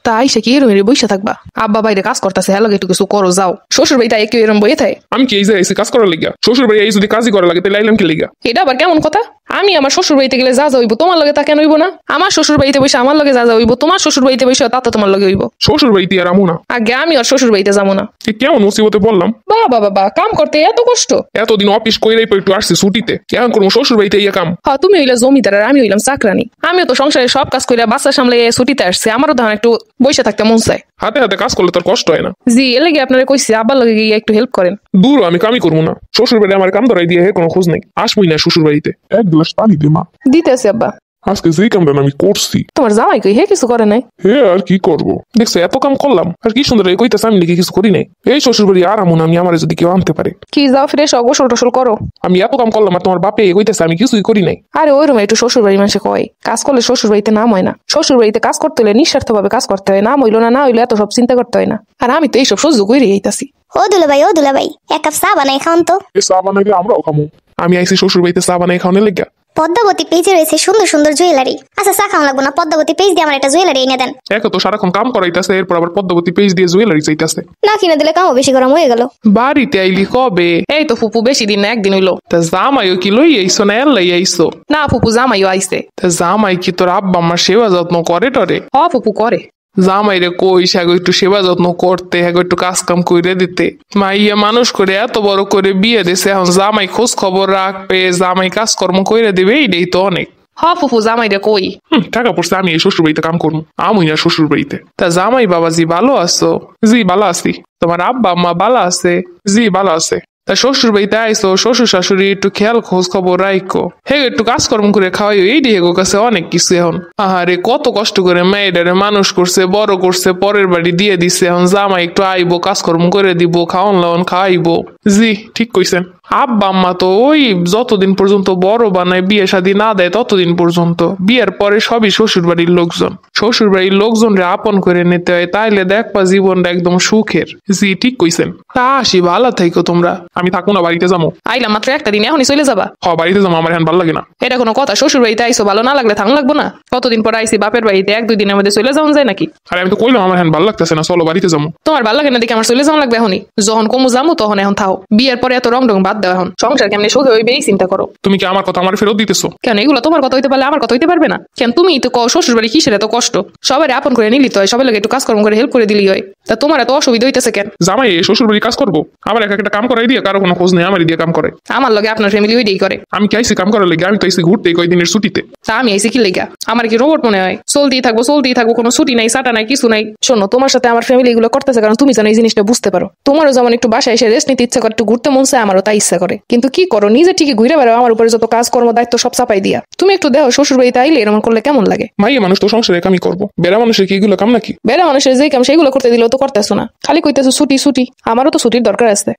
তাই সে কি এরম বসে থাকবা? আব্বা বাইরে কাজ করতেছে, হ্যাঁ লাগে একটু কিছু করো যাও। শ্বশুর বাড়িতে কেউ এরম বইয়ে থাকে? আমি কি এই যে এসে কাজ করার লিগা? শ্বশুর বাড়ি এই যদি কাজই করা লাগে তাহলে আইলাম কি লিগা? এটা আবার কেমন কথা? আমি আমার শ্বশুর বাড়িতে গেলে যা হইব তোমার লগে তা কেন হইব না? আমার শ্বশুর বাড়িতে বসে আমার লগে যা হইব তোমার শ্বশুর বাড়িতে বসে তা তো তোমার লগে হইব। শ্বশুর বাড়িতে আর আমু না। আগে আমি আর শ্বশুর বাড়িতে যাবো না। কেমন মুসিবতে বললাম? বাবা বাবা, কাম করতে এত কষ্ট? এতদিন অফিস কইরাই পর একটু আসছি ছুটিতে, এখন করবো শ্বশুর বাড়িতে ইয়ে কাম? হ্যাঁ, তুমি হইলে জমিদার আর আমি হইলাম চাকরানি। আমিও তো সংসারের সব কাজ কইরা বাচ্চা সামলে ছুটিতে আসছি, আমারও তখন একটু বসে থাকতে মন চায়। হাতে হাতে কাজ করলে তোর কষ্ট হয় না? জি, এর লাগে আপনারা কইছি আব্বার লগে গিয়ে একটু হেল্প করেন। দূর আমি কামই করবো না। শ্বশুর বাড়ি আমার কাম ধরাই দিয়ে কোনো খোঁজ নেই, আসবই না শ্বশুর বাড়িতে। এক গ্লাস পানি দে মা। দিতেছি আব্বা। আজকে যে কামটা আমি করছি, তোমার জামাই কই হে কিছু করে নাই? হে আর কি করবো? দেখছো এত কাম করলাম আর কি সুন্দর কইতেছে আমি নাকি কিছু করি নাই। এই শ্বশুর বাড়ি আর আমু না আমি, আমার যদি কেউ আনতে পারে। কি যাও ফ্রেশ গোসল টোসল করো। আমি এত কাম করলাম আর তোমার বাপে কইতেছে আমি কিছুই করি নাই। আরে ওই রকম একটু শ্বশুর বাড়ি মানুষে কয় কাজ করলে শ্বশুর বাড়িতে নাম হয় না। শ্বশুর বাড়িতে কাজ করতে হলে নিঃস্বার্থ ভাবে কাজ করতে হয়, নাম হইলো না হইলো এত সব চিন্তা করতে হয় না। আর আমি তো এইসব সহ্য করে যাইতাছি। ও দুলা ভাই এক কাপ চা বানাই খাওন তো। এই চা বানাইলে আমরাও খামো। আমি আইসি শ্বশুর বাড়িতে চা বানাই খাওয়ানোর লেগা। পদ্মাবতী পেজে রয়েছে সুন্দর সুন্দর জুয়েলারি। আচ্ছা চা খাওয়া লাগবো না, পদ্মাবতী পেজ দিয়ে আমার একটা জুয়েলারি এনে দেন। এক তো সারাক্ষণ কাম করাইতেছে, এরপর আবার পদ্মাবতী পেজ দিয়ে জুয়েলারি চাইতেছে। না কিনে দিলে কামও বেশি গরম হয়ে গেল। বাড়িতে আইলি কবে? এই তো ফুপু বেশি দিন না, একদিন হইলো। তা জামাইও কি লই আইসো না এলাই আইসো? না ফুপু জামাইও আইছে। তা জামাই কি তোর আব্বা আমার সেবা যত্ন করে টরে? হ ফুপু করে। জামাইরে কইস হ্যাগো একটু সেবা যত্ন করতে, হ্যাগো একটু কাজ কাম করে দিতে। মাইয়া মানুষ করে এত বড় করে বিয়ে দিছে, এখন জামাই খোঁজ খবর রাখবে, জামাই কাজকর্ম করে দিবে, এইটাই তো অনেক। হ ফুপু জামাইরে কই। টাকা পড়ছে আমি এই শ্বশুর বাড়িতে কাম করবো, আমি না শ্বশুর বাড়িতে। তা জামাই বাবাজি ভালো আছো? জি ভালো আছি। তোমার আব্বা আম্মা ভালো আছে? জি ভালো আছে। তা শ্বশুর বাড়িতে আইসো, শ্বশুর শাশুড়ি একটু খেয়াল খোঁজ খবর রাখো, হে একটু কাজকর্ম করে খাওয়াইও, এই হেগো কাছে অনেক কিছু। এখন আহারে কত কষ্ট করে মেয়েটারে মানুষ করছে, বড় করছে, পরের বাড়ি দিয়ে দিছে, এখন জামাই একটু আইবো, কাজকর্ম করে দিব, খাওয়ান লাওয়ান খাওয়াইবো। জি ঠিক কইছেন। আব্বা আম্মা তো ওই যতদিন পর্যন্ত বড় বানায় বিয়ে শাদী না দেয় ততদিন পর্যন্ত, বিয়ের পরে সবই শ্বশুর বাড়ির লোকজন। শ্বশুর বাড়ির লোকজনরে আপন করে নিতে হয়, তাইলে দেখবা জীবনটা একদম সুখের। জি ঠিক কইছেন। তা আসি, ভালো থাইকো তোমরা। আমি থাকবো না, বাড়িতে যাবো। আইলাম মাত্র একটা দিন, এখনই চলে যাবা? হ বাড়িতে যাবো, আমার এখন ভালো লাগে না। এটা কোনো কথা? শ্বশুর বাড়িতে আইসো, ভালো না লাগলে থাকুন লাগবো না? কতদিন পর আইসি বাপের বাড়িতে, এক দুই দিনের মধ্যে চলে যাওয়া যায় নাকি? আরে আমি তো কইলাম আমার এখন ভালো লাগতেছে না, চলো বাড়িতে যাবো। তোমার ভালো লাগে না দেখে আমার চলে যাওয়া লাগবে এখনই? যখন কমু যাবো তখন এখন থাও। বিয়ের পরে এত রং বাদ দাও, এখন সংসার কেমনি সুখে হইবে এই চিন্তা করো। তুমি কি আমার কথা আমার ফেরত দিতেছো? কেন এগুলো তোমার কথা হইতে পারলে আমার কথা হইতে পারবে না কেন? তুমি তো কও শ্বশুর বাড়ি কিসের এত কষ্ট, সবাই আপন করে নিলি তো হয়, সবাই লাগে একটু কাজকর্ম করে হেল্প করে দিলি হয়, তা তোমার এত অসুবিধা হইতেছে কেন? জামাই শ্বশুর বাড়ি কাজ করবো, আবার এক একটা কাম করাই দিয়ে কারো কোনো খোঁজ নেই, আমার দিয়ে কাম করে। আমার লগে আপনার ফ্যামিলি ওইটাই করে। আমি কি আইসি কাম করার লেগে? আমি তো আইসি ঘুরতে কয়েকদিনের ছুটিতে। তা আমি আইসি কি লেগা? আমার কি রোবট মনে হয়? চলতেই থাকবো, কোনো ছুটি নাই, সাটা নাই, কিছু নাই। শোনো, তোমার সাথে আমার ফ্যামিলি এগুলো করতেছে কারণ তুমি জানো এই জিনিসটা বুঝতে পারো। তোমারও যেমন একটু বাসায় এসে রেস্ট নিতে ইচ্ছা করে, একটু ঘুরতে মন চায়, আমারও তাই ইচ্ছা করে। কিন্তু কি করো, নিজে ঠিকই ঘুরে বেড়াও, আমার উপরে যত কাজ কর্ম দায়িত্ব সব চাপাই দিয়া। তুমি একটু দেখো শ্বশুর বাড়িতে আইলে এরকম করলে কেমন লাগে? মাইয়া মানুষ তো সংসারে কামই করবো, বেড়া মানুষের কি এগুলো কাম নাকি? বেড়া মানুষের যে কাম সেগুলো করতে দিলেও তো করতেছো না, খালি কইতেছো ছুটি ছুটি। আমারও তো ছুটির দরকার আছে।